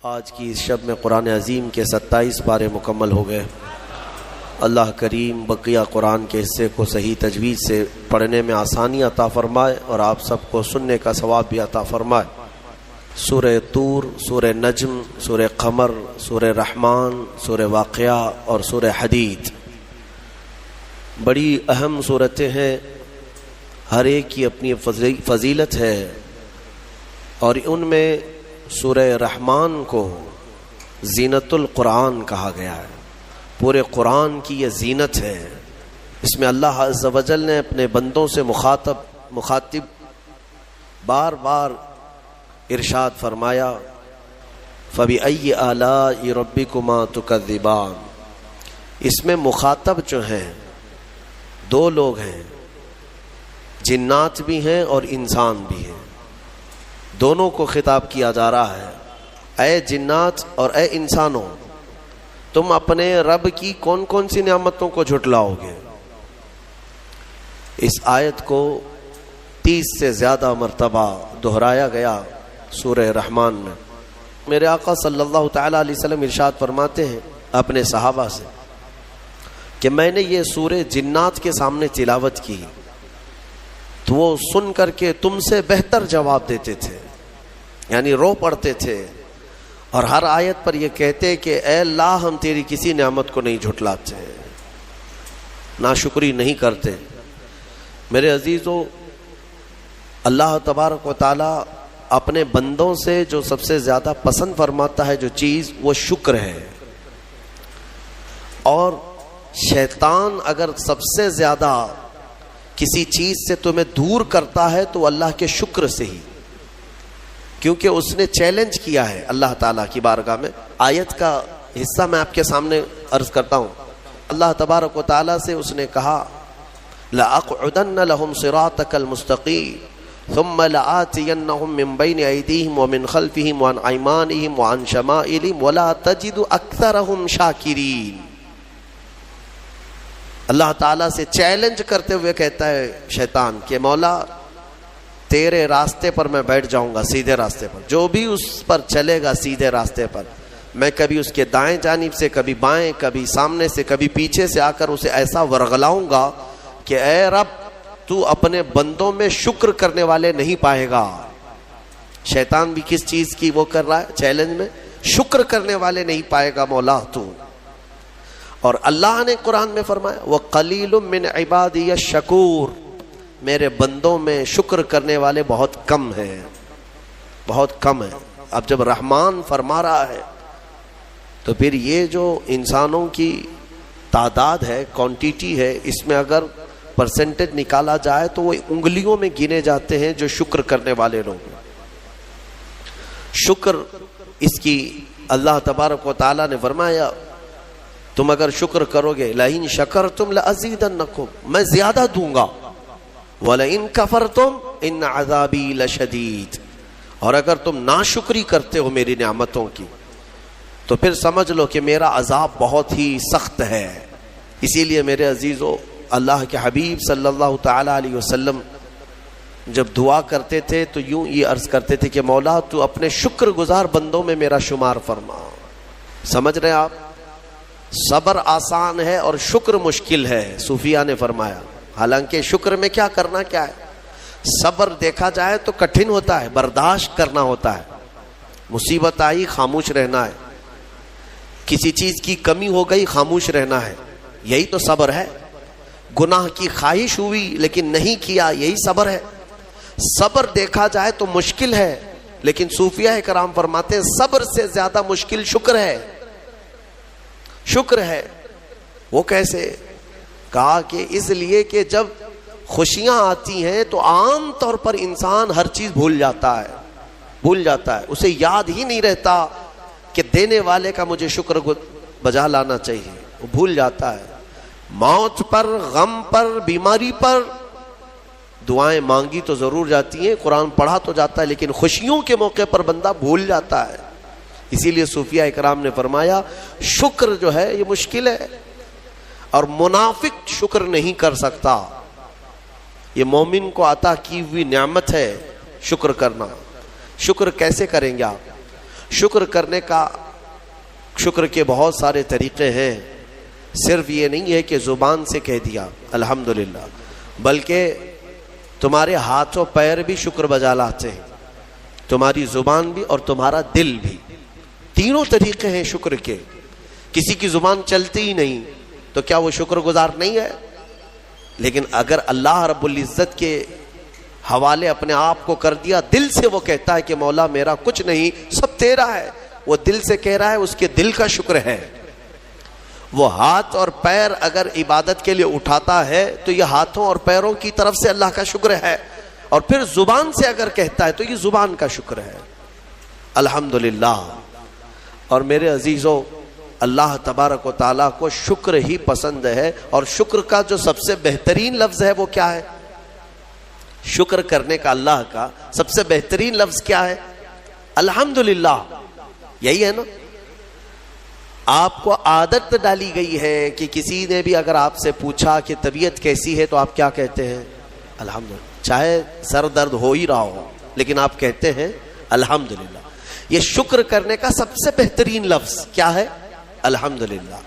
آج کی اس شب میں قرآن عظیم کے 27 پارے مکمل ہو گئے۔ اللہ کریم بقیہ قرآن کے حصے کو صحیح تجوید سے پڑھنے میں آسانی عطا فرمائے اور آپ سب کو سننے کا ثواب بھی عطا فرمائے۔ سورہ طور، سورہ نجم، سورہ قمر، سورہ رحمان، سورہ واقعہ اور سورہ حدید بڑی اہم صورتیں ہیں، ہر ایک کی اپنی فضیلت ہے، اور ان میں سورہ رحمان کو زینت القرآن کہا گیا ہے۔ پورے قرآن کی یہ زینت ہے۔ اس میں اللہ عز و جل نے اپنے بندوں سے مخاطب بار بار ارشاد فرمایا، فَبِأَيِّ آلَاءِ رَبِّكُمَا تُكَذِّبَانِ۔ اس میں مخاطب جو ہیں دو لوگ ہیں، جنات بھی ہیں اور انسان بھی ہیں، دونوں کو خطاب کیا جا رہا ہے۔ اے جنات اور اے انسانوں، تم اپنے رب کی کون کون سی نعمتوں کو جھٹلاؤ گے؟ اس آیت کو 30 سے زیادہ مرتبہ دہرایا گیا سورہ رحمان میں۔ میرے آقا صلی اللہ تعالی علیہ وسلم ارشاد فرماتے ہیں اپنے صحابہ سے کہ میں نے یہ سورہ جنات کے سامنے تلاوت کی تو وہ سن کر کے تم سے بہتر جواب دیتے تھے، یعنی رو پڑتے تھے، اور ہر آیت پر یہ کہتے کہ اے اللہ ہم تیری کسی نعمت کو نہیں جھٹلاتے، ناشکری نہیں کرتے۔ میرے عزیزو، اللہ تبارک و تعالی اپنے بندوں سے جو سب سے زیادہ پسند فرماتا ہے جو چیز، وہ شکر ہے، اور شیطان اگر سب سے زیادہ کسی چیز سے تمہیں دور کرتا ہے تو اللہ کے شکر سے ہی، کیونکہ اس نے چیلنج کیا ہے اللہ تعالیٰ کی بارگاہ میں۔ آیت کا حصہ میں آپ کے سامنے عرض کرتا ہوں۔ اللہ تبارک و تعالیٰ سے اس نے کہا، لَأَقْعُدَنَّ لَهُمْ صِرَاطَكَ الْمُسْتَقِيمَ ثُمَّ لَآتِيَنَّهُمْ مِنْ بَيْنِ أَيْدِيهِمْ وَمِنْ خَلْفِهِمْ وَعَنْ أَيْمَانِهِمْ وَعَنْ شَمَائِلِهِمْ وَلَا تَجِدُ أَكْثَرَهُمْ شَاكِرِينَ۔ اللہ تعالیٰ سے چیلنج کرتے ہوئے کہتا ہے شیطان کہ مولا تیرے راستے پر میں بیٹھ جاؤں گا، سیدھے راستے پر، جو بھی اس پر چلے گا سیدھے راستے پر، میں کبھی اس کے دائیں جانب سے، کبھی بائیں، کبھی سامنے سے، کبھی پیچھے سے آ کر اسے ایسا ورغلاؤں گا کہ اے رب تو اپنے بندوں میں شکر کرنے والے نہیں پائے گا۔ شیطان بھی کس چیز کی وہ کر رہا ہے چیلنج میں؟ شکر کرنے والے نہیں پائے گا مولا تو۔ اور اللہ نے قرآن میں فرمایا، وَقَلِيلٌ مِّنْ عِبَادِيَ الشَّكُورُ، میرے بندوں میں شکر کرنے والے بہت کم ہیں، بہت کم ہیں۔ اب جب رحمان فرما رہا ہے تو پھر یہ جو انسانوں کی تعداد ہے، کوانٹیٹی ہے، اس میں اگر پرسنٹیج نکالا جائے تو وہ انگلیوں میں گنے جاتے ہیں جو شکر کرنے والے لوگ۔ شکر اس کی اللہ تبارک و تعالیٰ نے فرمایا تم اگر شکر کرو گے، لَئِن شَكَرْتُمْ لَأَزِيدَنَّكُمْ، میں زیادہ دوں گا، وَلَئِن كَفَرْتُمْ إِنَّ عَذَابِي لَشَدِيدٌ، اور اگر تم ناشکری کرتے ہو میری نعمتوں کی تو پھر سمجھ لو کہ میرا عذاب بہت ہی سخت ہے۔ اسی لیے میرے عزیزو، اللہ کے حبیب صلی اللہ تعالی علیہ وسلم جب دعا کرتے تھے تو یوں یہ عرض کرتے تھے کہ مولا تو اپنے شکر گزار بندوں میں میرا شمار فرما۔ سمجھ رہے ہیں آپ؟ صبر آسان ہے اور شکر مشکل ہے، صوفیہ نے فرمایا۔ حالانکہ شکر میں کیا کرنا کیا ہے؟ صبر دیکھا جائے تو کٹھن ہوتا ہے، برداشت کرنا ہوتا ہے، مصیبت آئی خاموش رہنا ہے، کسی چیز کی کمی ہو گئی خاموش رہنا ہے، یہی تو صبر ہے۔ گناہ کی خواہش ہوئی لیکن نہیں کیا، یہی صبر ہے۔ صبر دیکھا جائے تو مشکل ہے، لیکن صوفیہ کرام فرماتے ہیں صبر سے زیادہ مشکل شکر ہے۔ شکر ہے وہ کیسے؟ کہا کہ اس لیے کہ جب خوشیاں آتی ہیں تو عام طور پر انسان ہر چیز بھول جاتا ہے، اسے یاد ہی نہیں رہتا کہ دینے والے کا مجھے شکر بجا لانا چاہیے، وہ بھول جاتا ہے۔ موت پر، غم پر، بیماری پر دعائیں مانگی تو ضرور جاتی ہیں، قرآن پڑھا تو جاتا ہے، لیکن خوشیوں کے موقع پر بندہ بھول جاتا ہے۔ اسی لیے صوفیہ اکرام نے فرمایا شکر جو ہے یہ مشکل ہے، اور منافق شکر نہیں کر سکتا، یہ مومن کو عطا کی ہوئی نعمت ہے شکر کرنا۔ شکر کیسے کریں گے آپ؟ شکر کرنے کا، شکر کے بہت سارے طریقے ہیں، صرف یہ نہیں ہے کہ زبان سے کہہ دیا الحمدللہ، بلکہ تمہارے ہاتھ و پیر بھی شکر بجا لاتے ہیں، تمہاری زبان بھی اور تمہارا دل بھی، تینوں طریقے ہیں شکر کے۔ کسی کی زبان چلتی ہی نہیں تو کیا وہ شکر گزار نہیں ہے؟ لیکن اگر اللہ رب العزت کے حوالے اپنے آپ کو کر دیا، دل سے وہ کہتا ہے کہ مولا میرا کچھ نہیں، سب تیرا ہے، وہ دل سے کہہ رہا ہے، اس کے دل کا شکر ہے۔ وہ ہاتھ اور پیر اگر عبادت کے لیے اٹھاتا ہے تو یہ ہاتھوں اور پیروں کی طرف سے اللہ کا شکر ہے، اور پھر زبان سے اگر کہتا ہے تو یہ زبان کا شکر ہے، الحمدللہ۔ اور میرے عزیزوں، اللہ تبارک و تعالیٰ کو شکر ہی پسند ہے، اور شکر کا جو سب سے بہترین لفظ ہے وہ کیا ہے؟ شکر کرنے کا اللہ کا سب سے بہترین لفظ کیا ہے؟ الحمدللہ، یہی ہے نا۔ آپ کو عادت ڈالی گئی ہے کہ کسی نے بھی اگر آپ سے پوچھا کہ طبیعت کیسی ہے تو آپ کیا کہتے ہیں؟ الحمدللہ، چاہے سر درد ہو ہی رہا ہو لیکن آپ کہتے ہیں الحمدللہ۔ یہ شکر کرنے کا سب سے بہترین لفظ کیا ہے؟ الحمدللہ۔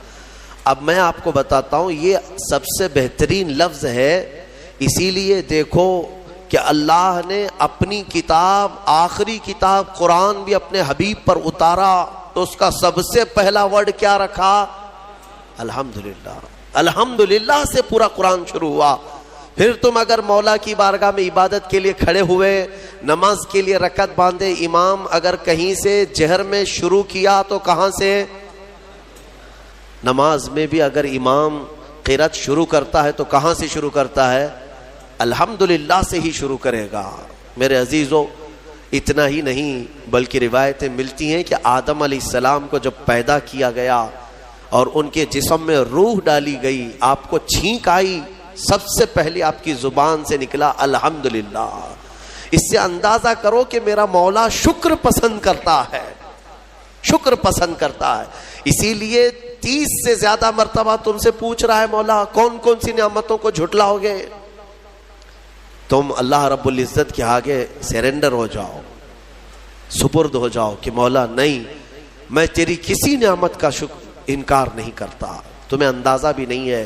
اب میں آپ کو بتاتا ہوں یہ سب سے بہترین لفظ ہے، اسی لیے دیکھو کہ اللہ نے اپنی کتاب، آخری کتاب قرآن بھی اپنے حبیب پر اتارا تو اس کا سب سے پہلا ورڈ کیا رکھا؟ الحمدللہ۔ الحمدللہ سے پورا قرآن شروع ہوا۔ پھر تم اگر مولا کی بارگاہ میں عبادت کے لیے کھڑے ہوئے، نماز کے لیے رکعت باندھے، امام اگر کہیں سے جہر میں شروع کیا تو کہاں سے؟ نماز میں بھی اگر امام قرات شروع کرتا ہے تو کہاں سے شروع کرتا ہے؟ الحمدللہ سے ہی شروع کرے گا۔ میرے عزیزوں، اتنا ہی نہیں بلکہ روایتیں ملتی ہیں کہ آدم علیہ السلام کو جب پیدا کیا گیا اور ان کے جسم میں روح ڈالی گئی، آپ کو چھینک آئی، سب سے پہلے آپ کی زبان سے نکلا الحمدللہ۔ اس سے اندازہ کرو کہ میرا مولا شکر پسند کرتا ہے، شکر پسند کرتا ہے۔ اسی لیے 30 سے زیادہ مرتبہ تم سے پوچھ رہا ہے مولا کون کون سی نعمتوں کو جھٹلاؤ گے؟ تم اللہ رب العزت کے آگے سرنڈر ہو جاؤ، سپرد ہو جاؤ کہ مولا نہیں، میں تیری کسی نعمت کا انکار نہیں کرتا۔ تمہیں اندازہ بھی نہیں ہے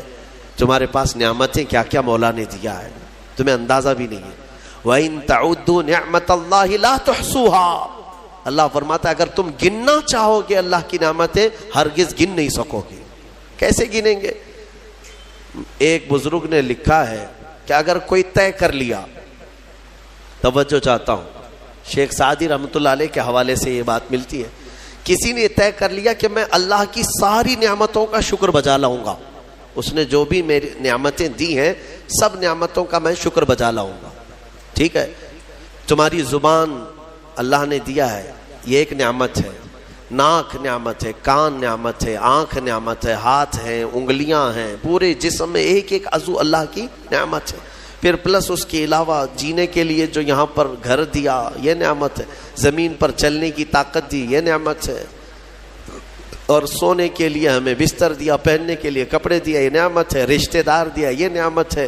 تمہارے پاس نعمتیں کیا کیا مولا نے دیا ہے، تمہیں اندازہ بھی نہیں ہے۔ وَإِن تَعُدُّوا نِعْمَةَ اللَّهِ لَا تُحْصُوهَا، اللہ فرماتا ہے اگر تم گننا چاہو گے اللہ کی نعمتیں ہرگز گن نہیں سکو گے۔ کیسے گنیں گے؟ ایک بزرگ نے لکھا ہے کہ اگر کوئی طے کر لیا، توجہ چاہتا ہوں، شیخ سعدی رحمۃ اللہ علیہ کے حوالے سے یہ بات ملتی ہے، کسی نے طے کر لیا کہ میں اللہ کی ساری نعمتوں کا شکر بجا لاؤں گا، اس نے جو بھی میری نعمتیں دی ہیں سب نعمتوں کا میں شکر بجا لاؤں گا۔ ٹھیک ہے، تمہاری زبان اللہ نے دیا ہے، یہ ایک نعمت ہے، ناک نعمت ہے، کان نعمت ہے، آنکھ نعمت ہے، ہاتھ ہیں، انگلیاں ہیں، پورے جسم میں ایک ایک عضو اللہ کی نعمت ہے۔ پھر پلس اس کے علاوہ جینے کے لیے جو یہاں پر گھر دیا یہ نعمت ہے، زمین پر چلنے کی طاقت دی یہ نعمت ہے، اور سونے کے لیے ہمیں بستر دیا، پہننے کے لیے کپڑے دیا یہ نعمت ہے، رشتہ دار دیا یہ نعمت ہے،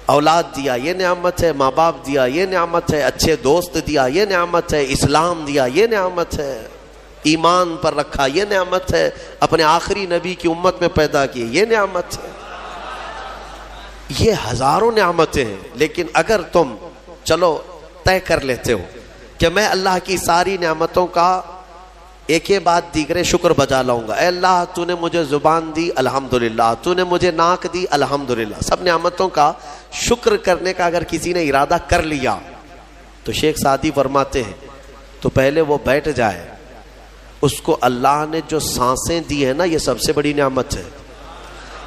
اولاد دیا یہ نعمت ہے، ماں باپ دیا یہ نعمت ہے، اچھے دوست دیا یہ نعمت ہے، اسلام دیا یہ نعمت ہے، ایمان پر رکھا یہ نعمت ہے، اپنے آخری نبی کی امت میں پیدا کی یہ نعمت ہے۔ یہ ہزاروں نعمتیں ہیں، لیکن اگر تم چلو طے کر لیتے ہو کہ میں اللہ کی ساری نعمتوں کا ایک بات دیگرے شکر بجا لاؤں گا، اے اللہ تو نے مجھے زبان دی الحمدللہ، تو نے مجھے ناک دی الحمدللہ، سب نعمتوں کا شکر کرنے کا اگر کسی نے ارادہ کر لیا تو شیخ سعدی فرماتے ہیں تو پہلے وہ بیٹھ جائے، اس کو اللہ نے جو سانسیں دی ہیں نا یہ سب سے بڑی نعمت ہے۔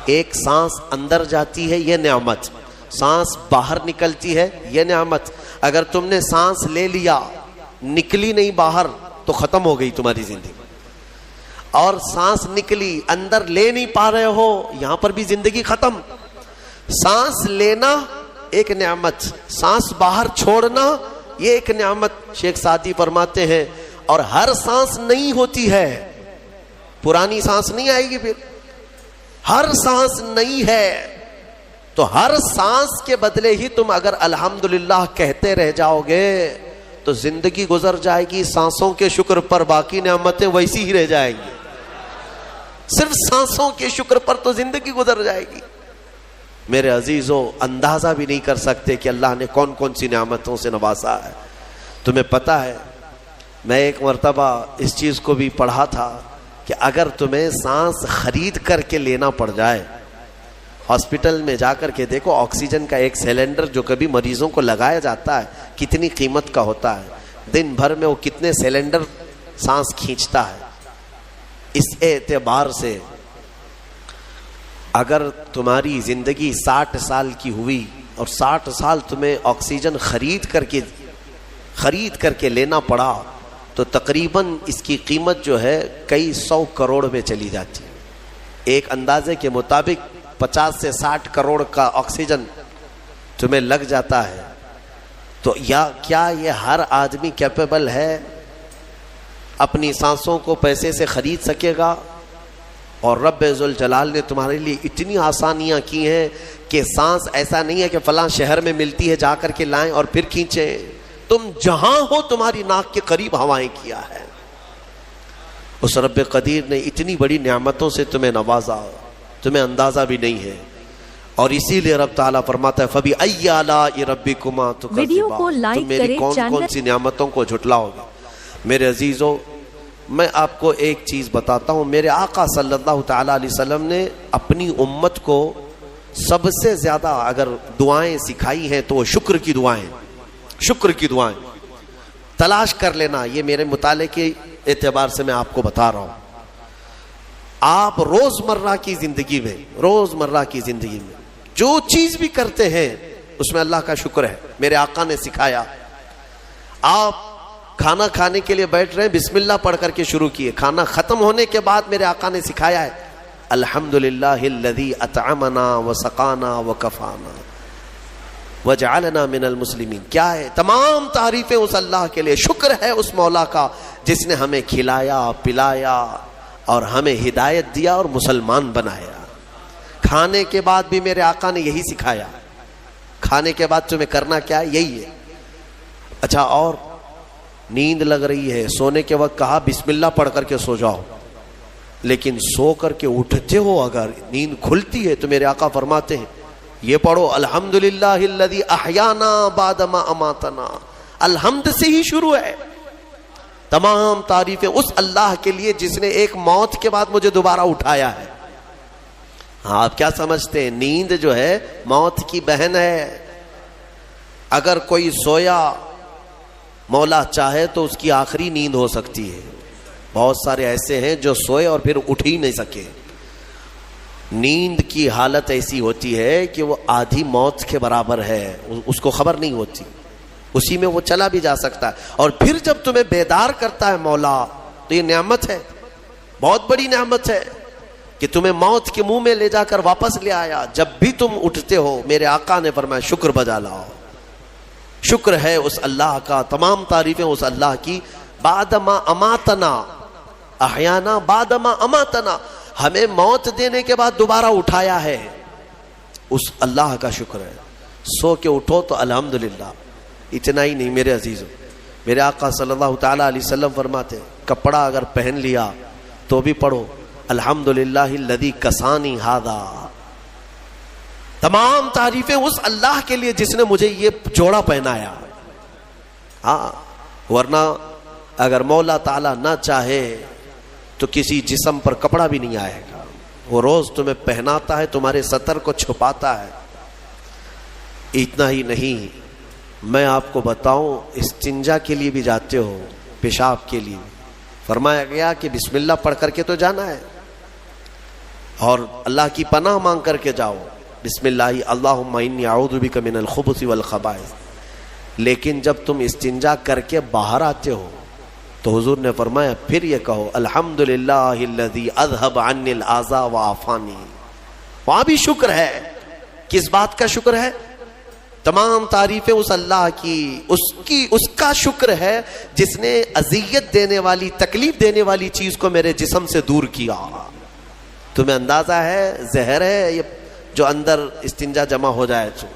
ایک سانس اندر جاتی ہے یہ نعمت، سانس باہر نکلتی ہے یہ نعمت۔ اگر تم نے سانس لے لیا نکلی نہیں باہر تو ختم ہو گئی تمہاری زندگی، اور سانس نکلی اندر لے نہیں پا رہے ہو یہاں پر بھی زندگی ختم۔ سانس لینا ایک نعمت، سانس باہر چھوڑنا یہ ایک نعمت۔ شیخ سعدی فرماتے ہیں اور ہر سانس نہیں ہوتی ہے، پرانی سانس نہیں آئے گی، پھر ہر سانس نہیں ہے، تو ہر سانس کے بدلے ہی تم اگر الحمدللہ کہتے رہ جاؤ گے تو زندگی گزر جائے گی سانسوں کے شکر پر، باقی نعمتیں ویسی ہی رہ جائیں گی. صرف سانسوں کے شکر پر تو زندگی گزر جائے گی. میرے عزیزو، اندازہ بھی نہیں کر سکتے کہ اللہ نے کون کون سی نعمتوں سے نوازا ہے. تمہیں پتہ ہے، میں ایک مرتبہ اس چیز کو بھی پڑھا تھا کہ اگر تمہیں سانس خرید کر کے لینا پڑ جائے، ہاسپٹل میں جا کر کے دیکھو آکسیجن کا ایک سلنڈر جو کبھی مریضوں کو لگایا جاتا ہے کتنی قیمت کا ہوتا ہے. دن بھر میں وہ کتنے سلنڈر سانس کھینچتا ہے. اس اعتبار سے اگر تمہاری زندگی 60 سال کی ہوئی اور 60 سال تمہیں آکسیجن خرید کر کے لینا پڑا تو تقریباً اس کی قیمت جو ہے کئی 100 کروڑ میں چلی جاتی ہے. ایک اندازے کے مطابق 50 سے 60 کروڑ کا آکسیجن تمہیں لگ جاتا ہے. تو کیا یہ ہر آدمی کیپیبل ہے اپنی سانسوں کو پیسے سے خرید سکے گا؟ اور رب ذوالجلال نے تمہارے لیے اتنی آسانیاں کی ہیں کہ سانس ایسا نہیں ہے کہ فلاں شہر میں ملتی ہے جا کر کے لائیں اور پھر کھینچیں. تم جہاں ہو تمہاری ناک کے قریب ہوائیں کیا ہے. اس رب قدیر نے اتنی بڑی نعمتوں سے تمہیں نوازا، تمہیں اندازہ بھی نہیں ہے. اور اسی لیے رب تعالیٰ فرماتا ہے فَبِأَيِّ آلَاءِ رَبِّكُمَا تُكَذِّبَانِ، تم میری کون کون سی نعمتوں کو جھٹلاؤ گے. میرے عزیزو، میں آپ کو ایک چیز بتاتا ہوں. میرے آقا صلی اللہ تعالیٰ علیہ وسلم نے اپنی امت کو سب سے زیادہ اگر دعائیں سکھائی ہیں تو وہ شکر کی دعائیں تلاش کر لینا. یہ میرے مطالعے کے اعتبار سے میں آپ کو بتا رہا ہوں. آپ روزمرہ کی زندگی میں جو چیز بھی کرتے ہیں اس میں اللہ کا شکر ہے. میرے آقا نے سکھایا. آپ کھانا کھانے کے لیے بیٹھ رہے ہیں، بسم اللہ پڑھ کر کے شروع کیے. کھانا ختم ہونے کے بعد میرے آقا نے سکھایا ہے الحمدللہ الذی اطعمنا وسقانا وکفانا وجعلنا من المسلمین. کیا ہے؟ تمام تعریفیں اس اللہ کے لیے. شکر ہے اس مولا کا جس نے ہمیں کھلایا پلایا اور ہمیں ہدایت دیا اور مسلمان بنایا. کھانے کے بعد بھی میرے آقا نے یہی سکھایا. کھانے کے بعد تمہیں کرنا کیا ہے؟ یہی ہے. اچھا، اور نیند لگ رہی ہے، سونے کے وقت کہا بسم اللہ پڑھ کر کے سو جاؤ. لیکن سو کر کے اٹھتے ہو اگر نیند کھلتی ہے تو میرے آقا فرماتے ہیں یہ پڑھو الحمدللہ الذی احیانا بعد ما اماتنا. الحمد سے ہی شروع ہے. تمام تعریفیں اس اللہ کے لیے جس نے ایک موت کے بعد مجھے دوبارہ اٹھایا ہے. ہاں، آپ کیا سمجھتے ہیں؟ نیند جو ہے موت کی بہن ہے. اگر کوئی سویا مولا چاہے تو اس کی آخری نیند ہو سکتی ہے. بہت سارے ایسے ہیں جو سوئے اور پھر اٹھ ہی نہیں سکے. نیند کی حالت ایسی ہوتی ہے کہ وہ آدھی موت کے برابر ہے، اس کو خبر نہیں ہوتی، اسی میں وہ چلا بھی جا سکتا ہے. اور پھر جب تمہیں بیدار کرتا ہے مولا تو یہ نعمت ہے، بہت بڑی نعمت ہے کہ تمہیں موت کے منہ میں لے جا کر واپس لے آیا. جب بھی تم اٹھتے ہو میرے آقا نے فرمایا شکر بجا لاؤ. شکر ہے اس اللہ کا، تمام تعریفیں اس اللہ کی. بعد ما اماتنا احیانا بعد ما اماتنا، ہمیں موت دینے کے بعد دوبارہ اٹھایا ہے، اس اللہ کا شکر ہے. سو کے اٹھو تو الحمدللہ. اتنا ہی نہیں میرے عزیزو، میرے آقا صلی اللہ تعالیٰ علیہ وسلم فرماتے کپڑا اگر پہن لیا تو بھی پڑھو الحمدللہ الذی کسانی ھذا. تمام تعریفیں اس اللہ کے لیے جس نے مجھے یہ جوڑا پہنایا. ہاں، ورنہ اگر مولا تعالیٰ نہ چاہے تو کسی جسم پر کپڑا بھی نہیں آئے گا. وہ روز تمہیں پہناتا ہے، تمہارے ستر کو چھپاتا ہے. اتنا ہی نہیں، میں آپ کو بتاؤں استنجا کے لیے بھی جاتے ہو، پیشاب کے لیے فرمایا گیا کہ بسم اللہ پڑھ کر کے تو جانا ہے اور اللہ کی پناہ مانگ کر کے جاؤ. بسم اللہ اللہم انی اعوذ بک من الخبث والخبائث. لیکن جب تم استنجا کر کے باہر آتے ہو تو حضور نے فرمایا پھر یہ کہو الحمدللہ الذی اذهب عنی الاذى وعافانی. وہاں بھی شکر ہے. کس بات کا شکر ہے؟ تمام تعریفیں اس اللہ کی، اس کا شکر ہے جس نے اذیت دینے والی، تکلیف دینے والی چیز کو میرے جسم سے دور کیا. تمہیں اندازہ ہے زہر ہے یہ جو اندر استنجا جمع ہو جائے تو.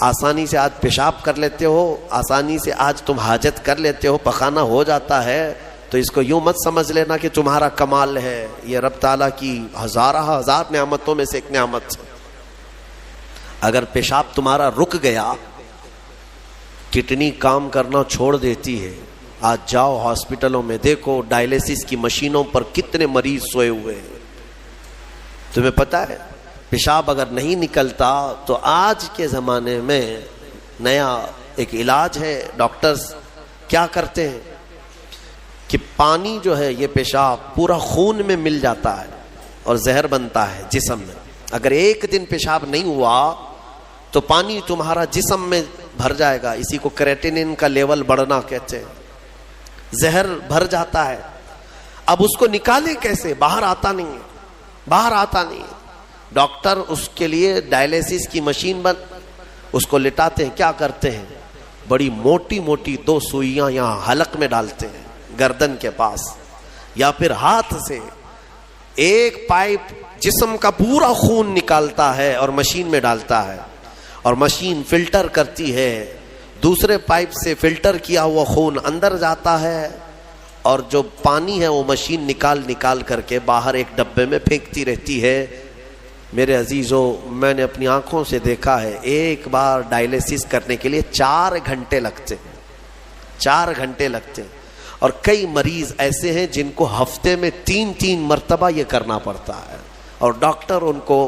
آسانی سے آج پیشاب کر لیتے ہو، آسانی سے آج تم حاجت کر لیتے ہو، پخانہ ہو جاتا ہے، تو اس کو یوں مت سمجھ لینا کہ تمہارا کمال ہے، یہ رب تعالیٰ کی ہزار نعمتوں میں سے ایک نعمت ہے۔ اگر پیشاب تمہارا رک گیا، کڈنی کام کرنا چھوڑ دیتی ہے، آج جاؤ ہاسپٹلوں میں دیکھو ڈائلیسس کی مشینوں پر کتنے مریض سوئے ہوئے ہیں۔ تمہیں پتہ ہے پیشاب اگر نہیں نکلتا تو آج کے زمانے میں نیا ایک علاج ہے، ڈاکٹرز کیا کرتے ہیں کہ پانی جو ہے یہ پیشاب پورا خون میں مل جاتا ہے اور زہر بنتا ہے جسم میں۔ اگر ایک دن پیشاب نہیں ہوا تو پانی تمہارا جسم میں بھر جائے گا، اسی کو کریٹینن کا لیول بڑھنا کہتے ہیں، زہر بھر جاتا ہے۔ اب اس کو نکالیں کیسے؟ باہر آتا نہیں ہے، باہر آتا نہیں ہے۔ ڈاکٹر اس کے لیے ڈائلیسس کی مشین اس کو لٹاتے ہیں، کیا کرتے ہیں؟ بڑی موٹی موٹی 2 سوئیاں یہاں حلق میں ڈالتے ہیں گردن کے پاس، یا پھر ہاتھ سے ایک پائپ جسم کا پورا خون نکالتا ہے اور مشین میں ڈالتا ہے، اور مشین فلٹر کرتی ہے، دوسرے پائپ سے فلٹر کیا ہوا خون اندر جاتا ہے، اور جو پانی ہے وہ مشین نکال کر کے باہر ایک ڈبے میں پھینکتی رہتی ہے۔ میرے عزیزو، میں نے اپنی آنکھوں سے دیکھا ہے ایک بار ڈائلیسس کرنے کے لیے 4 گھنٹے لگتے ہیں، 4 گھنٹے لگتے ہیں، اور کئی مریض ایسے ہیں جن کو ہفتے میں 3 مرتبہ یہ کرنا پڑتا ہے، اور ڈاکٹر ان کو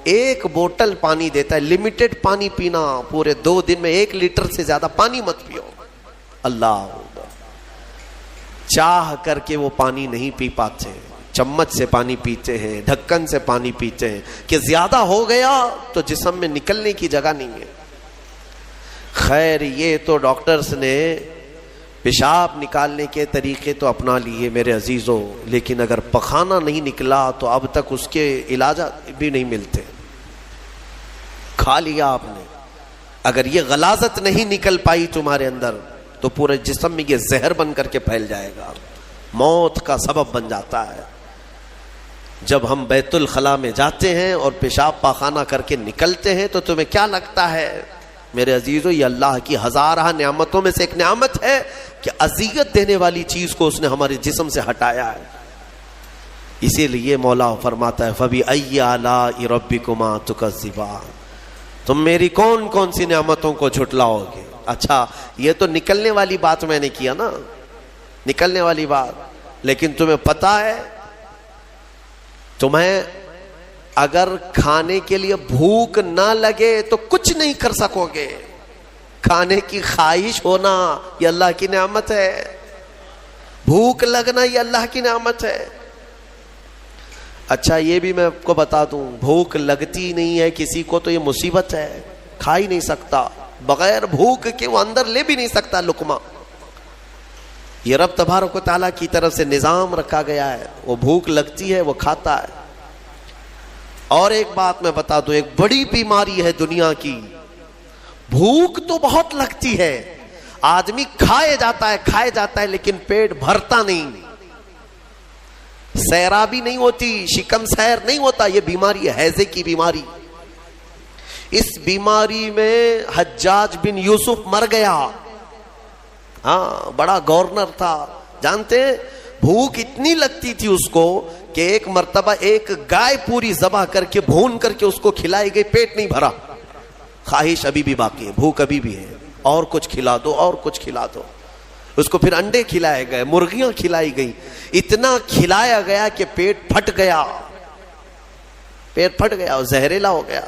1 بوتل پانی دیتا ہے، لمیٹڈ پانی پینا، پورے 2 دن میں 1 لیٹر سے زیادہ پانی مت پیو۔ اللہ چاہ کر کے وہ پانی نہیں پی پاتے، چمچ سے پانی پیتے ہیں، ڈھکن سے پانی پیتے ہیں کہ زیادہ ہو گیا تو جسم میں نکلنے کی جگہ نہیں ہے۔ خیر یہ تو ڈاکٹرز نے پیشاب نکالنے کے طریقے تو اپنا لیے میرے عزیزوں، لیکن اگر پخانہ نہیں نکلا تو اب تک اس کے علاج بھی نہیں ملتے۔ کھا لیا آپ نے، اگر یہ غلاظت نہیں نکل پائی تمہارے اندر تو پورے جسم میں یہ زہر بن کر کے پھیل جائے گا، موت کا سبب بن جاتا ہے۔ جب ہم بیت الخلاء میں جاتے ہیں اور پیشاب پاخانہ کر کے نکلتے ہیں تو تمہیں کیا لگتا ہے میرے عزیزو؟ یہ اللہ کی ہزارہ نعمتوں میں سے ایک نعمت ہے کہ اذیت دینے والی چیز کو اس نے ہمارے جسم سے ہٹایا ہے۔ اسی لیے مولا فرماتا ہے فَبِأَيِّ آلَاءِ رَبِّكُمَا تُكَذِّبَانِ، تم میری کون کون سی نعمتوں کو جھٹلاؤ گے؟ اچھا یہ تو نکلنے والی بات میں نے کیا نا، نکلنے والی بات، لیکن تمہیں پتا ہے تمہیں اگر کھانے کے لیے بھوک نہ لگے تو کچھ نہیں کر سکو گے۔ کھانے کی خواہش ہونا یہ اللہ کی نعمت ہے، بھوک لگنا یہ اللہ کی نعمت ہے۔ اچھا یہ بھی میں آپ کو بتا دوں، بھوک لگتی نہیں ہے کسی کو تو یہ مصیبت ہے، کھا ہی نہیں سکتا، بغیر بھوک کے وہ اندر لے بھی نہیں سکتا لقمہ۔ یہ رب تبارک و تعالیٰ کی طرف سے نظام رکھا گیا ہے، وہ بھوک لگتی ہے وہ کھاتا ہے۔ اور ایک بات میں بتا دوں، ایک بڑی بیماری ہے دنیا کی، بھوک تو بہت لگتی ہے، آدمی کھائے جاتا ہے لیکن پیٹ بھرتا نہیں، سیرابی نہیں ہوتی، شکم سیر نہیں ہوتا۔ یہ بیماری ہے ہیضے کی بیماری۔ اس بیماری میں حجاج بن یوسف مر گیا، ہاں بڑا گورنر تھا، جانتے ہیں بھوک اتنی لگتی تھی اس کو کہ ایک مرتبہ ایک گائے پوری ذبح کر کے بھون کر کے اس کو کھلائی گئی، پیٹ نہیں بھرا، خواہش ابھی بھی باقی ہے، بھوک ابھی بھی ہے، اور کچھ کھلا دو اور کچھ کھلا دو۔ اس کو پھر انڈے کھلائے گئے، مرغیاں کھلائی گئی، اتنا کھلایا گیا کہ پیٹ پھٹ گیا، پیٹ پھٹ گیا اور زہریلا ہو گیا۔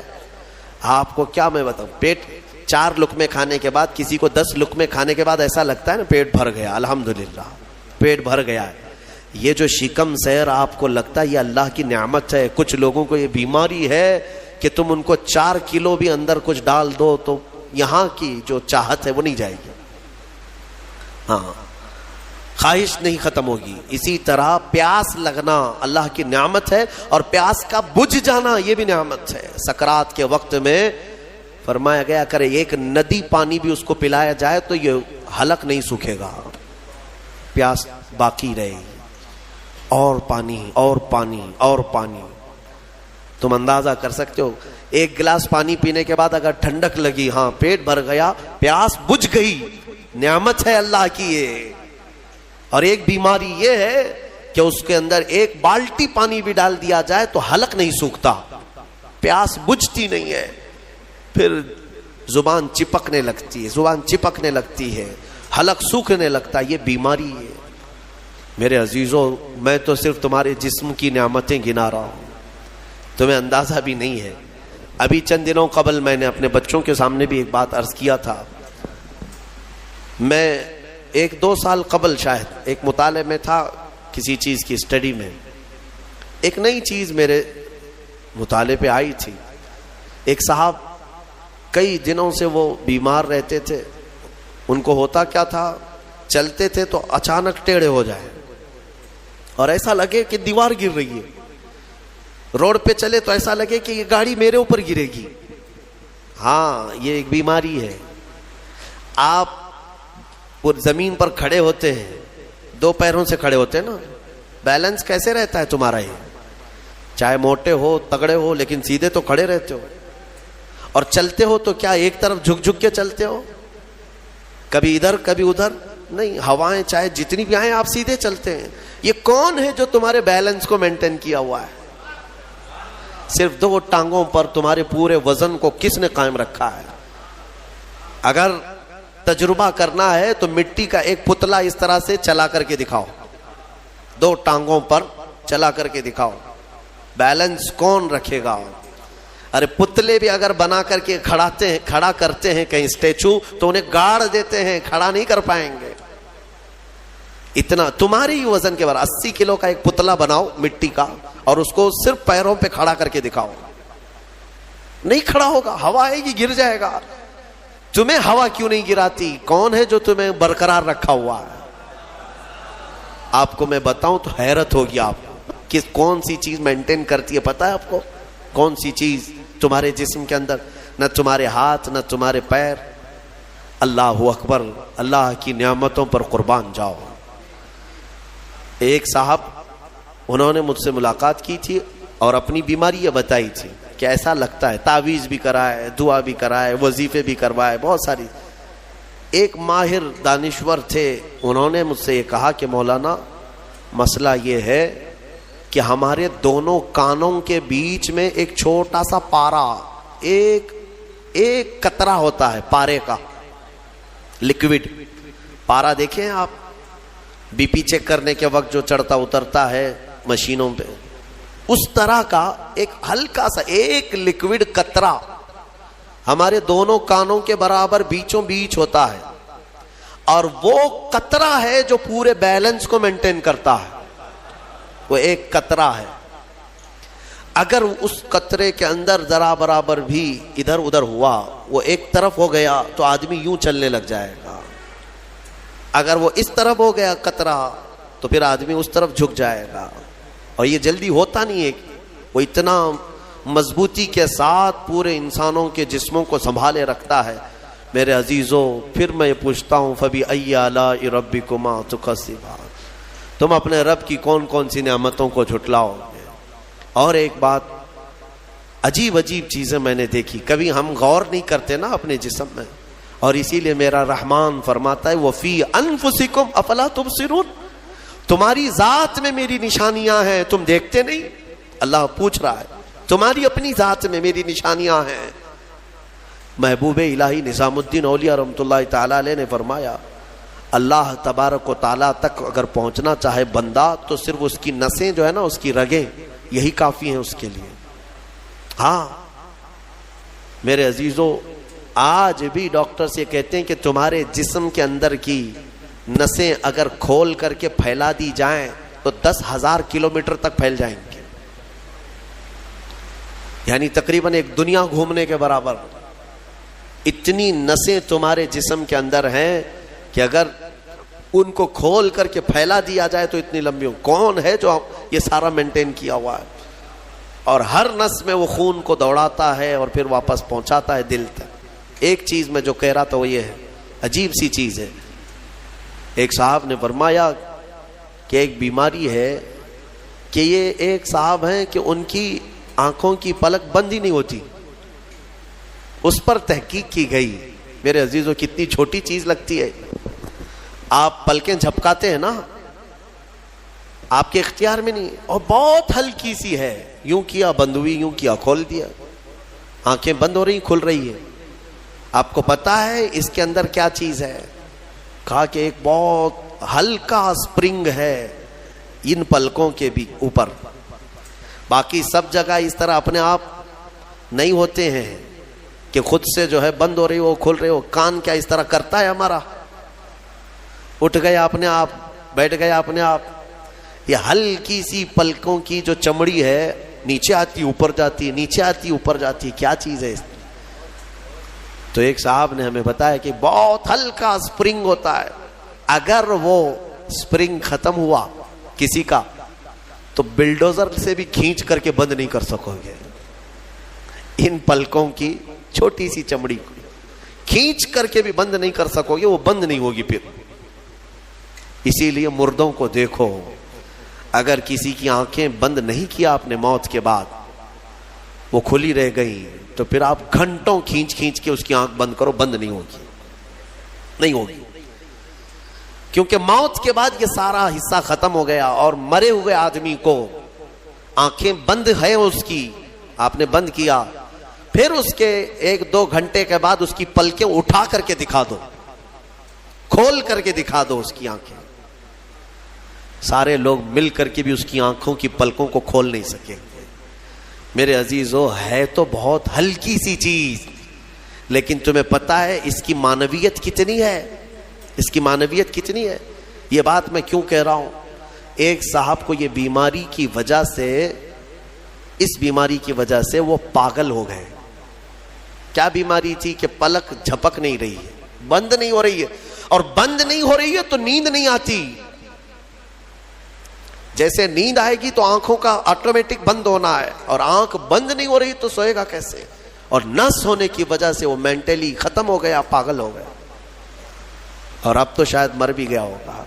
آپ کو کیا میں بتاؤں، پیٹ 4 لقمے کھانے کے بعد، کسی کو 10 لقمے کھانے کے بعد ایسا لگتا ہے نا پیٹ بھر گیا، الحمدللہ پیٹ بھر گیا ہے۔ یہ جو شکم سیر آپ کو لگتا ہے یہ اللہ کی نعمت ہے۔ کچھ لوگوں کو یہ بیماری ہے کہ تم ان کو 4 کلو بھی اندر کچھ ڈال دو تو یہاں کی جو چاہت ہے وہ نہیں جائے گی، ہاں خواہش نہیں ختم ہوگی۔ اسی طرح پیاس لگنا اللہ کی نعمت ہے، اور پیاس کا بجھ جانا یہ بھی نعمت ہے۔ سکرات کے وقت میں فرمایا گیا کرے ایک ندی پانی بھی اس کو پلایا جائے تو یہ حلق نہیں سوکھے گا، پیاس باقی رہے گی، اور پانی اور پانی اور پانی۔ تم اندازہ کر سکتے ہو ایک گلاس پانی پینے کے بعد اگر ٹھنڈک لگی, ہاں پیٹ بھر گیا, پیاس بجھ گئی, نعمت ہے اللہ کی یہ. اور ایک بیماری یہ ہے کہ اس کے اندر ایک بالٹی پانی بھی ڈال دیا جائے تو حلق نہیں سوکھتا, پیاس بجھتی نہیں ہے, پھر زبان چپکنے لگتی ہے, حلق سوکھنے لگتا ہے. یہ بیماری ہے. میرے عزیزوں, میں تو صرف تمہارے جسم کی نعمتیں گنا رہا ہوں, تمہیں اندازہ بھی نہیں ہے. ابھی چند دنوں قبل میں نے اپنے بچوں کے سامنے بھی ایک بات عرض کیا تھا. میں 1-2 سال قبل شاید ایک مطالعے میں تھا, کسی چیز کی اسٹڈی میں, ایک نئی چیز میرے مطالعے پہ آئی تھی. ایک صاحب کئی دنوں سے وہ بیمار رہتے تھے. ان کو ہوتا کیا تھا, چلتے تھے تو اچانک ٹیڑھے ہو جائے اور ایسا لگے کہ دیوار گر رہی ہے. روڈ پہ چلے تو ایسا لگے کہ یہ گاڑی میرے اوپر گرے گی. ہاں, یہ ایک بیماری ہے. آپ زمین پر کھڑے ہوتے ہیں, 2 پیروں سے کھڑے ہوتے ہیں نا, بیلنس کیسے رہتا ہے تمہارا؟ یہ چاہے موٹے ہو تگڑے ہو لیکن سیدھے تو کھڑے رہتے ہو. اور چلتے ہو تو کیا ایک طرف جھک جھک کے چلتے ہو, کبھی ادھر کبھی ادھر نہیں. ہوائیں چاہے جتنی بھی آئیں آپ سیدھے چلتے ہیں. یہ کون ہے جو تمہارے بیلنس کو مینٹین کیا ہوا ہے؟ صرف 2 ٹانگوں پر تمہارے پورے وزن کو کس نے قائم رکھا ہے؟ اگر تجربہ کرنا ہے تو مٹی کا ایک پتلا اس طرح سے چلا کر کے دکھاؤ, 2 ٹانگوں پر چلا کر کے دکھاؤ, بیلنس کون رکھے گا؟ ارے پتلے بھی اگر بنا کر کے کھڑا کرتے ہیں کہیں اسٹیچو تو انہیں گاڑ دیتے ہیں, کھڑا نہیں کر پائیں گے. اتنا تمہاری ہی وزن کے بعد 80 کلو کا ایک پتلا بناؤ مٹی کا اور اس کو صرف پیروں پہ کھڑا کر کے دکھاؤ, نہیں کھڑا ہوگا, ہوا آئے گی گر جائے گا. تمہیں ہوا کیوں نہیں گراتی؟ کون ہے جو تمہیں برقرار رکھا ہوا ہے؟ آپ کو میں بتاؤں تو حیرت ہوگی آپ کو کہ کون سی چیز مینٹین کرتی ہے. پتا ہے آپ کو کون سی چیز تمہارے جسم کے اندر؟ نہ تمہارے ہاتھ نہ تمہارے پیر. اللہ اکبر, اللہ کی نعمتوں پر قربان جاؤ. ایک صاحب انہوں نے مجھ سے ملاقات کی تھی اور اپنی بیماری یہ بتائی تھی کہ ایسا لگتا ہے, تعویذ بھی کرائے, دعا بھی کرائے, وظیفے بھی کروائے, بہت ساری. ایک ماہر دانشور تھے, انہوں نے مجھ سے یہ کہا کہ مولانا مسئلہ یہ ہے کہ ہمارے دونوں کانوں کے بیچ میں ایک چھوٹا سا پارا, ایک قطرہ ہوتا ہے پارے کا, لکوڈ پارا. دیکھیں آپ بی پی چیک کرنے کے وقت جو چڑھتا اترتا ہے مشینوں پہ, اس طرح کا ایک ہلکا سا ایک لکوڈ قطرہ ہمارے دونوں کانوں کے برابر بیچوں بیچ ہوتا ہے. اور وہ قطرہ ہے جو پورے بیلنس کو مینٹین کرتا ہے. وہ ایک قطرہ ہے. اگر اس قطرے کے اندر ذرا برابر بھی ادھر ادھر ہوا, وہ ایک طرف ہو گیا تو آدمی یوں چلنے لگ جائے گا. اگر وہ اس طرف ہو گیا قطرہ تو پھر آدمی اس طرف جھک جائے گا. اور یہ جلدی ہوتا نہیں ہے, وہ اتنا مضبوطی کے ساتھ پورے انسانوں کے جسموں کو سنبھالے رکھتا ہے. میرے عزیزوں, پھر میں یہ پوچھتا ہوں فَبِأَيِّ آلَاءِ رَبِّكُمَا تُكَذِّبَانِ, تم اپنے رب کی کون کون سی نعمتوں کو جھٹلاؤ گے؟ اور ایک بات, عجیب عجیب چیزیں میں نے دیکھی, کبھی ہم غور نہیں کرتے نا اپنے جسم میں, اور اسی لیے میرا رحمان فرماتا ہے وَفِي أَنفُسِكُمْ أَفَلَا تُبْصِرُونَ, تمہاری ذات میں میری نشانیاں ہیں, تم دیکھتے نہیں؟ اللہ پوچھ رہا ہے, تمہاری اپنی ذات میں میری نشانیاں ہیں. محبوب الہی نظام الدین اولیاء رحمۃ اللہ تعالی علیہ نے فرمایا اللہ تبارک و تعالیٰ تک اگر پہنچنا چاہے بندہ تو صرف اس کی نسیں جو ہے نا, اس کی رگیں, یہی کافی ہیں اس کے لیے. ہاں میرے عزیزوں, آج بھی ڈاکٹرز یہ کہتے ہیں کہ تمہارے جسم کے اندر کی نسیں اگر کھول کر کے پھیلا دی جائیں تو 10,000 کلومیٹر تک پھیل جائیں گے, یعنی تقریباً ایک دنیا گھومنے کے برابر. اتنی نسیں تمہارے جسم کے اندر ہیں کہ اگر ان کو کھول کر کے پھیلا دیا جائے تو اتنی لمبی. کون ہے جو یہ سارا مینٹین کیا ہوا ہے؟ اور ہر نس میں وہ خون کو دوڑاتا ہے اور پھر واپس پہنچاتا ہے دل تک. ایک چیز میں جو کہہ رہا تھا وہ یہ ہے, عجیب سی چیز ہے. ایک صاحب نے فرمایا کہ ایک بیماری ہے کہ یہ ایک صاحب ہیں کہ ان کی آنکھوں کی پلک بند ہی نہیں ہوتی. اس پر تحقیق کی گئی. میرے عزیزوں کتنی چھوٹی چیز لگتی ہے. آپ پلکیں جھپکاتے ہیں نا, آپ کے اختیار میں نہیں, اور بہت ہلکی سی ہے, یوں کیا بند ہوئی, یوں کیا کھول دیا, آنکھیں بند ہو رہی کھل رہی ہے. آپ کو پتا ہے اس کے اندر کیا چیز ہے؟ کہا کہ ایک بہت ہلکا اسپرنگ ہے ان پلکوں کے بھی اوپر. باقی سب جگہ اس طرح اپنے آپ نہیں ہوتے ہیں کہ خود سے جو ہے بند ہو رہی ہو کھل رہی ہو. کان کیا اس طرح کرتا ہے ہمارا؟ اٹھ گیا اپنے آپ, بیٹھ گیا اپنے آپ. یہ ہلکی سی پلکوں کی جو چمڑی ہے نیچے آتی اوپر جاتی, نیچے آتی اوپر جاتی. کیا چیز ہے اس؟ تو ایک صاحب نے ہمیں بتایا کہ بہت ہلکا اسپرنگ ہوتا ہے. اگر وہ اسپرنگ ختم ہوا کسی کا تو بلڈوزر سے بھی کھینچ کر کے بند نہیں کر سکو گے. ان پلکوں کی چھوٹی سی چمڑی کو کھینچ کر کے بھی بند نہیں کر سکو گے, وہ بند نہیں ہوگی پھر. اسی لیے مردوں کو دیکھو, اگر کسی کی آنکھیں بند نہیں کیا آپ نے موت کے بعد, وہ کھلی رہ گئی, تو پھر آپ گھنٹوں کھینچ کھینچ کے اس کی آنکھ بند کرو, بند نہیں ہوگی, نہیں ہوگی. کیونکہ موت کے بعد یہ سارا حصہ ختم ہو گیا. اور مرے ہوئے آدمی کو آنکھیں بند ہے اس کی, آپ نے بند کیا, پھر اس کے 1-2 گھنٹے کے بعد اس کی پلکیں اٹھا کر کے دکھا دو, کھول کر کے دکھا دو اس کی آنکھیں. سارے لوگ مل کر کے بھی اس کی آنکھوں کی پلکوں کو کھول نہیں سکیں گے. میرے عزیزو, ہے تو بہت ہلکی سی چیز, لیکن تمہیں پتا ہے اس کی معنویت کتنی ہے, اس کی معنویت کتنی ہے. یہ بات میں کیوں کہہ رہا ہوں؟ ایک صاحب کو یہ بیماری کی وجہ سے, اس بیماری کی وجہ سے وہ پاگل ہو گئے. کیا بیماری تھی کہ پلک جھپک نہیں رہی ہے, بند نہیں ہو رہی ہے, اور بند نہیں ہو رہی ہے تو نیند نہیں آتی. جیسے نیند آئے گی تو آنکھوں کا آٹومیٹک بند ہونا ہے, اور آنکھ بند نہیں ہو رہی تو سوئے گا کیسے؟ اور نس ہونے کی وجہ سے وہ مینٹلی ختم ہو گیا, پاگل ہو گیا, اور اب تو شاید مر بھی گیا ہوگا.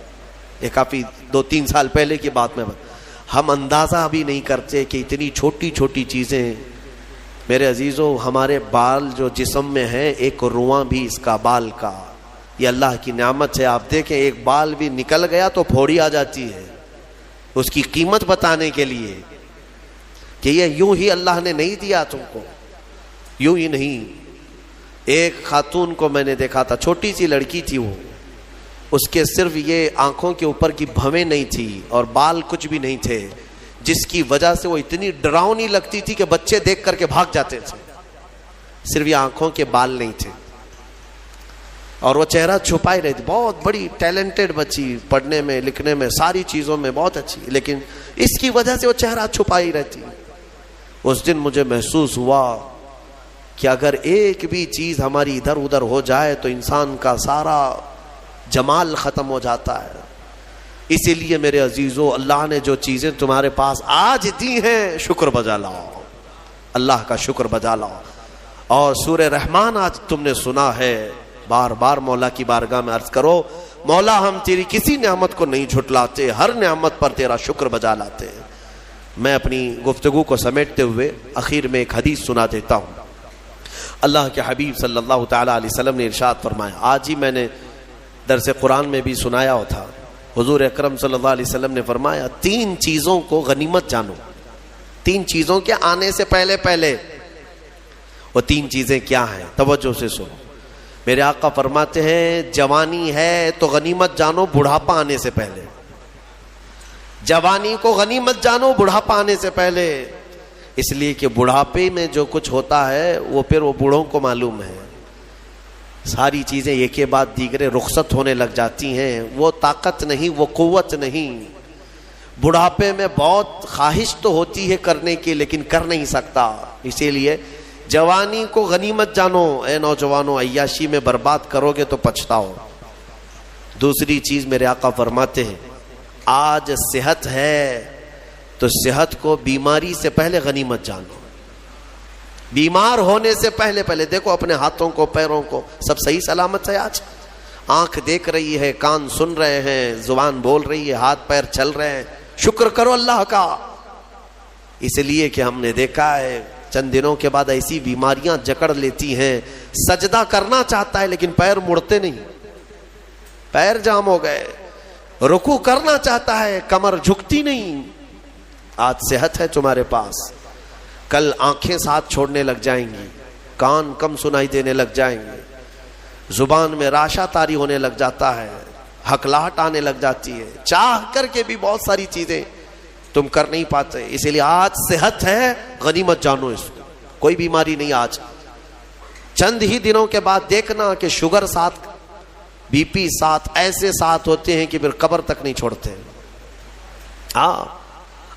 یہ کافی 2-3 سال پہلے کی بات میں. ہم اندازہ بھی نہیں کرتے کہ اتنی چھوٹی چھوٹی چیزیں. میرے عزیزو, ہمارے بال جو جسم میں ہیں, ایک رواں بھی اس کا بال کا, یہ اللہ کی نعمت ہے. آپ دیکھیں ایک بال بھی نکل گیا تو پھوڑی آ جاتی ہے, اس کی قیمت بتانے کے لیے کہ یہ یوں ہی اللہ نے نہیں دیا تم کو, یوں ہی نہیں. ایک خاتون کو میں نے دیکھا تھا, چھوٹی سی لڑکی تھی وہ, اس کے صرف یہ آنکھوں کے اوپر کی بھویں نہیں تھی اور بال کچھ بھی نہیں تھے, جس کی وجہ سے وہ اتنی ڈراؤنی لگتی تھی کہ بچے دیکھ کر کے بھاگ جاتے تھے. صرف یہ آنکھوں کے بال نہیں تھے, اور وہ چہرہ چھپائی رہتی. بہت بڑی ٹیلنٹڈ بچی, پڑھنے میں لکھنے میں ساری چیزوں میں بہت اچھی, لیکن اس کی وجہ سے وہ چہرہ چھپائی رہتی. اس دن مجھے محسوس ہوا کہ اگر ایک بھی چیز ہماری ادھر ادھر ہو جائے تو انسان کا سارا جمال ختم ہو جاتا ہے. اسی لیے میرے عزیزو, اللہ نے جو چیزیں تمہارے پاس آج دی ہیں, شکر بجا لاؤ, اللہ کا شکر بجا لاؤ. اور سورہ رحمان آج تم نے سنا ہے, بار بار مولا کی بارگاہ میں عرض کرو, مولا ہم تیری کسی نعمت کو نہیں جھٹلاتے, ہر نعمت پر تیرا شکر بجا لاتے ہیں. میں اپنی گفتگو کو سمیٹتے ہوئے آخر میں ایک حدیث سنا دیتا ہوں. اللہ کے حبیب صلی اللہ تعالی علیہ وسلم نے ارشاد فرمایا, آج ہی میں نے درس قرآن میں بھی سنایا تھا. حضور اکرم صلی اللہ علیہ وسلم نے فرمایا, 3 چیزوں کو غنیمت جانو. 3 چیزوں کے آنے سے پہلے پہلے. وہ 3 چیزیں کیا ہیں؟ توجہ سے سنو. میرے آقا فرماتے ہیں, جوانی ہے تو غنیمت جانو بڑھاپا آنے سے پہلے. جوانی کو غنیمت جانو بڑھاپا آنے سے پہلے. اس لیے کہ بڑھاپے میں جو کچھ ہوتا ہے وہ پھر وہ بوڑھوں کو معلوم ہے. ساری چیزیں ایک کے بعد دیگرے رخصت ہونے لگ جاتی ہیں. وہ طاقت نہیں, وہ قوت نہیں. بڑھاپے میں بہت خواہش تو ہوتی ہے کرنے کی, لیکن کر نہیں سکتا. اسی لیے جوانی کو غنیمت جانو. اے نوجوانوں, عیاشی میں برباد کرو گے تو پچھتاؤ. دوسری چیز میرے آقا فرماتے ہیں, آج صحت ہے تو صحت کو بیماری سے پہلے غنیمت جانو. بیمار ہونے سے پہلے پہلے دیکھو اپنے ہاتھوں کو, پیروں کو, سب صحیح سلامت ہے. آج آنکھ دیکھ رہی ہے, کان سن رہے ہیں, زبان بول رہی ہے, ہاتھ پیر چل رہے ہیں. شکر کرو اللہ کا. اس لیے کہ ہم نے دیکھا ہے چند دنوں کے بعد ایسی بیماریاں جکڑ لیتی ہیں، سجدہ کرنا چاہتا ہے لیکن پیر مڑتے نہیں، پیر جام ہو گئے، رکوع کرنا چاہتا ہے کمر جھکتی نہیں۔ آج صحت ہے تمہارے پاس، کل آنکھیں ساتھ چھوڑنے لگ جائیں گی، کان کم سنائی دینے لگ جائیں گے، زبان میں راشا طاری ہونے لگ جاتا ہے، ہکلاہٹ آنے لگ جاتی ہے، چاہ کر کے بھی بہت ساری چیزیں تم کر نہیں پاتے۔ اسی لیے آج صحت ہے، غنیمت جانو اس کو، کوئی بیماری نہیں۔ آج چند ہی دنوں کے بعد دیکھنا کہ شوگر ساتھ، بی پی ساتھ، ایسے ساتھ ہوتے ہیں کہ پھر قبر تک نہیں چھوڑتے۔ ہاں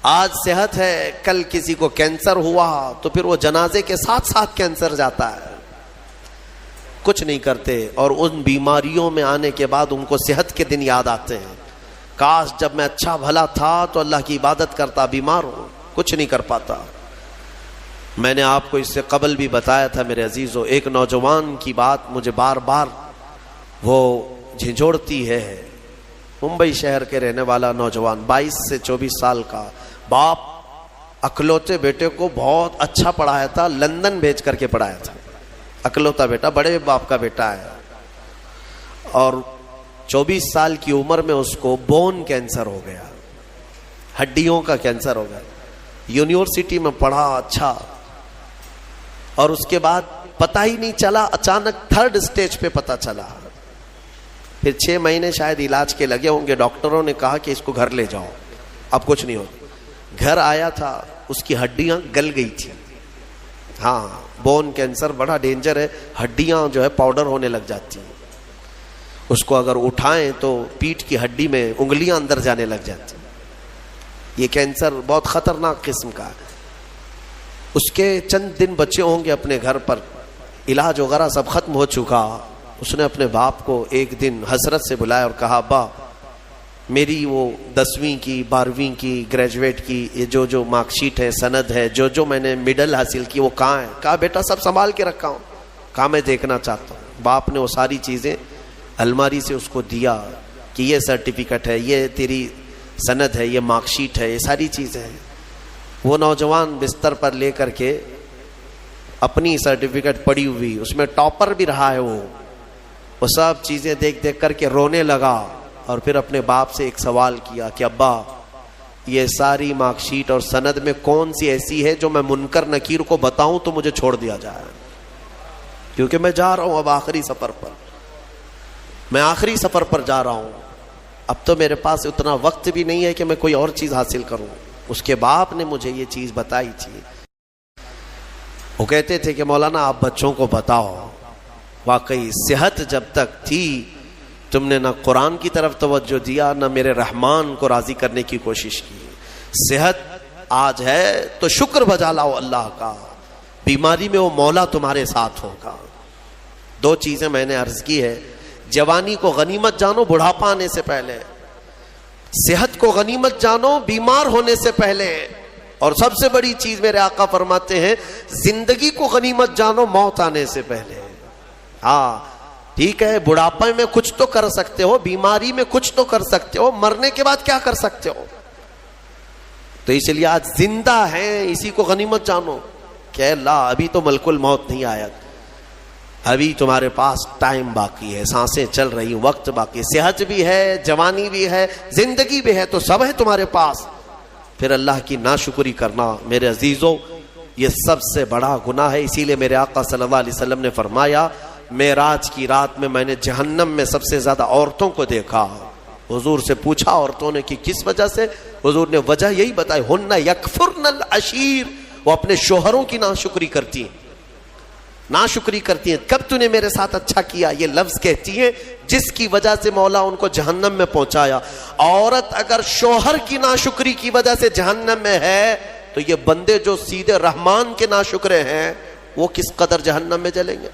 آج صحت ہے، کل کسی کو کینسر ہوا تو پھر وہ جنازے کے ساتھ ساتھ کینسر جاتا ہے، کچھ نہیں کرتے، اور ان بیماریوں میں آنے کے بعد ان کو صحت کے دن یاد آتے ہیں، کاش جب میں اچھا بھلا تھا تو اللہ کی عبادت کرتا، بیمار ہوں کچھ نہیں کر پاتا۔ میں نے آپ کو اس سے قبل بھی بتایا تھا میرے عزیزو، ایک نوجوان کی بات مجھے بار بار وہ جھنجھوڑتی ہے۔ ممبئی شہر کے رہنے والا نوجوان، 22 سے 24 سال کا، باپ اکلوتے بیٹے کو بہت اچھا پڑھایا تھا، لندن بھیج کر کے پڑھایا تھا، اکلوتا بیٹا، بڑے باپ کا بیٹا ہے، اور 24 سال کی عمر میں اس کو بون کینسر ہو گیا، ہڈیوں کا کینسر ہو گیا۔ یونیورسٹی میں پڑھا اچھا، اور اس کے بعد پتہ ہی نہیں چلا، اچانک 3rd اسٹیج پہ پتہ چلا۔ پھر 6 مہینے شاید علاج کے لگے ہوں گے، ڈاکٹروں نے کہا کہ اس کو گھر لے جاؤ، اب کچھ نہیں ہوگا۔ گھر آیا تھا، اس کی ہڈیاں گل گئی تھی۔ ہاں بون کینسر بڑا ڈینجر ہے، ہڈیاں جو ہے پاؤڈر ہونے لگ جاتی ہیں، اس کو اگر اٹھائیں تو پیٹھ کی ہڈی میں انگلیاں اندر جانے لگ جاتی ہیں۔ یہ کینسر بہت خطرناک قسم کا ہے۔ اس کے چند دن بچے ہوں گے اپنے گھر پر، علاج وغیرہ سب ختم ہو چکا۔ اس نے اپنے باپ کو ایک دن حسرت سے بلایا اور کہا، ابا میری وہ 10ویں کی، 12ویں کی، گریجویٹ کی یہ جو مارک شیٹ ہے، سند ہے، جو میں نے میڈل حاصل کی وہ کہاں ہے؟ کہا بیٹا سب سنبھال کے رکھا ہوں۔ کہا میں دیکھنا چاہتا ہوں۔ باپ نے وہ ساری چیزیں الماری سے اس کو دیا کہ یہ سرٹیفکیٹ ہے، یہ تیری سند ہے، یہ مارک شیٹ ہے، یہ ساری چیزیں ہیں۔ وہ نوجوان بستر پر لے کر کے اپنی سرٹیفکیٹ پڑی ہوئی، اس میں ٹاپر بھی رہا ہے، وہ سب چیزیں دیکھ دیکھ کر کے رونے لگا، اور پھر اپنے باپ سے ایک سوال کیا کہ ابا یہ ساری مارک شیٹ اور سند میں کون سی ایسی ہے جو میں منکر نکیر کو بتاؤں تو مجھے چھوڑ دیا جائے، کیونکہ میں جا رہا ہوں اب آخری سفر پر، میں آخری سفر پر جا رہا ہوں، اب تو میرے پاس اتنا وقت بھی نہیں ہے کہ میں کوئی اور چیز حاصل کروں۔ اس کے باپ نے مجھے یہ چیز بتائی تھی۔ وہ کہتے تھے کہ مولانا آپ بچوں کو بتاؤ، واقعی صحت جب تک تھی تم نے نہ قرآن کی طرف توجہ دیا، نہ میرے رحمان کو راضی کرنے کی کوشش کی۔ صحت آج ہے تو شکر بجا لاؤ اللہ کا، بیماری میں وہ مولا تمہارے ساتھ ہوگا۔ 2 چیزیں میں نے عرض کی ہے، جوانی کو غنیمت جانو بڑھاپا آنے سے پہلے، صحت کو غنیمت جانو بیمار ہونے سے پہلے، اور سب سے بڑی چیز میرے آقا فرماتے ہیں زندگی کو غنیمت جانو موت آنے سے پہلے۔ ہاں ٹھیک ہے، بڑھاپے میں کچھ تو کر سکتے ہو، بیماری میں کچھ تو کر سکتے ہو، مرنے کے بعد کیا کر سکتے ہو؟ تو اس لیے آج زندہ ہیں، اسی کو غنیمت جانو کہ اللہ ابھی تو ملک الموت نہیں آیا، ابھی تمہارے پاس ٹائم باقی ہے، سانسیں چل رہی، وقت باقی، صحت بھی ہے، جوانی بھی ہے، زندگی بھی ہے، تو سب ہے تمہارے پاس۔ پھر اللہ کی ناشکری کرنا میرے عزیزوں یہ سب سے بڑا گناہ ہے۔ اسی لیے میرے آقا صلی اللہ علیہ وسلم نے فرمایا معراج کی رات میں نے جہنم میں سب سے زیادہ عورتوں کو دیکھا۔ حضور سے پوچھا عورتوں نے کہ کس وجہ سے؟ حضور نے وجہ یہی بتائی، ہن یکفرن العشیر، وہ اپنے شوہروں کی ناشکری کرتی ہیں، ناشکری کرتی ہیں۔ کب تو نے میرے ساتھ اچھا کیا، یہ لفظ کہتی ہیں جس کی وجہ سے مولا ان کو جہنم میں پہنچایا۔ عورت اگر شوہر کی ناشکری کی وجہ سے جہنم میں ہے تو یہ بندے جو سیدھے رحمان کے ناشکرے ہیں وہ کس قدر جہنم میں جلیں گے۔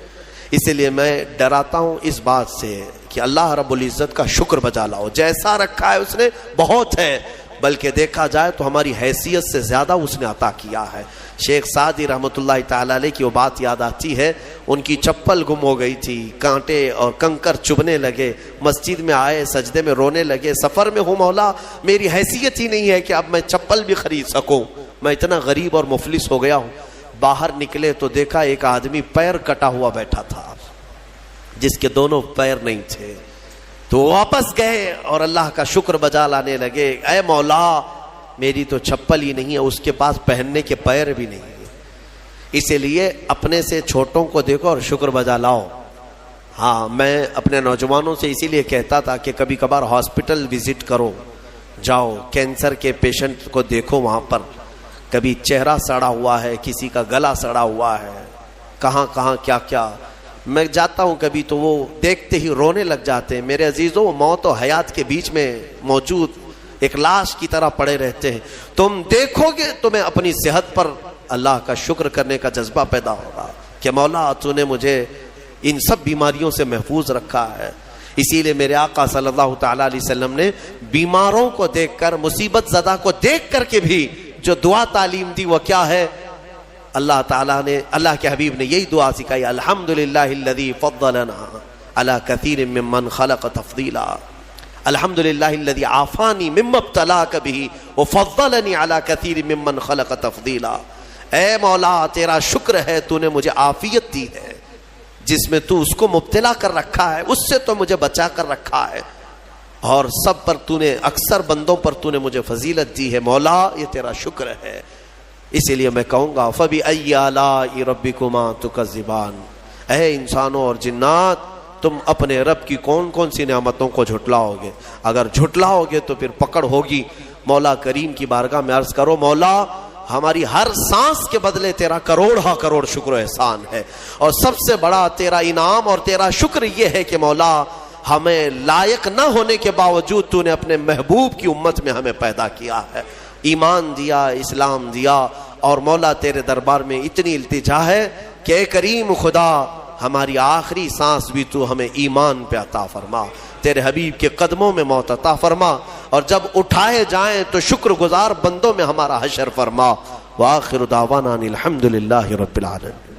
اسی لیے میں ڈراتا ہوں اس بات سے کہ اللہ رب العزت کا شکر بجا لاؤ، جیسا رکھا ہے اس نے بہت ہے، بلکہ دیکھا جائے تو ہماری حیثیت سے زیادہ اس نے عطا کیا ہے۔ شیخ سعدی رحمۃ اللہ تعالی علیہ کی وہ بات یاد آتی ہے، ان کی چپل گم ہو گئی تھی، کانٹے اور کنکر چبھنے لگے، مسجد میں آئے سجدے میں رونے لگے، سفر میں ہوں مولا میری حیثیت ہی نہیں ہے کہ اب میں چپل بھی خرید سکوں، میں اتنا غریب اور مفلس ہو گیا ہوں. باہر نکلے تو دیکھا ایک آدمی پیر کٹا ہوا بیٹھا تھا جس کے دونوں پیر نہیں تھے. تو واپس گئے اور اللہ کا شکر بجا لانے لگے, اے مولا میری تو چپل ہی نہیں ہے, اس کے پاس پہننے کے پیر بھی نہیں ہے. اسی لیے اپنے سے چھوٹوں کو دیکھو اور شکر بجا لاؤ. ہاں, میں اپنے نوجوانوں سے اسی لیے کہتا تھا کہ کبھی کبھار ہاسپٹل وزٹ کرو, جاؤ کینسر کے پیشنٹ کو دیکھو, وہاں پر کبھی چہرہ سڑا ہوا ہے, کسی کا گلا سڑا ہوا ہے, کہاں کہاں کیا کیا. میں جاتا ہوں کبھی تو وہ دیکھتے ہی رونے لگ جاتے ہیں. میرے عزیزوں, موت و حیات کے بیچ میں موجود ایک لاش کی طرح پڑے رہتے ہیں. تم دیکھو گے تمہیں اپنی صحت پر اللہ کا شکر کرنے کا جذبہ پیدا ہوگا کہ مولا تو نے مجھے ان سب بیماریوں سے محفوظ رکھا ہے. اسی لیے میرے آقا صلی اللہ تعالیٰ علیہ وسلم نے بیماروں کو دیکھ کر, مصیبت زدہ کو دیکھ کر کے بھی جو دعا تعلیم دی وہ کیا ہے؟ اللہ تعالیٰ نے, اللہ کے حبیب نے یہی دعا سکھائی, الحمدللہ الذی فضلنا علی کثیر ممن خلق تفضیلا, الحمدللہ الذی عافانی مما ابتلاک بہ وفضلنی علی کثیر ممن خلق تفضیلا. اے مولا تیرا شکر ہے, تو نے مجھے عافیت دی ہے, جس میں تو اس کو مبتلا کر رکھا ہے اس سے تو مجھے بچا کر رکھا ہے, اور سب پر تو نے, اکثر بندوں پر تو نے مجھے فضیلت دی ہے. مولا یہ تیرا شکر ہے. اسی لیے میں کہوں گا فَبِأَيِّ آلَاءِ رَبِّكُمَا تُكَذِّبَانِ, اے انسانوں اور جنات, تم اپنے رب کی کون کون سی نعمتوں کو جھٹلاؤ گے؟ اگر جھٹلاؤ گے تو پھر پکڑ ہوگی. مولا کریم کی بارگاہ میں عرض کرو, مولا ہماری ہر سانس کے بدلے تیرا کروڑ شکر و احسان ہے, اور سب سے بڑا تیرا انعام اور تیرا شکر یہ ہے کہ مولا ہمیں لائق نہ ہونے کے باوجود تو نے اپنے محبوب کی امت میں ہمیں پیدا کیا ہے, ایمان دیا, اسلام دیا. اور مولا تیرے دربار میں اتنی التجا ہے کہ اے کریم خدا, ہماری آخری سانس بھی تو ہمیں ایمان پہ عطا فرما, تیرے حبیب کے قدموں میں موت عطا فرما, اور جب اٹھائے جائیں تو شکر گزار بندوں میں ہمارا حشر فرما. وآخر دعوانا الحمدللہ رب العالمین.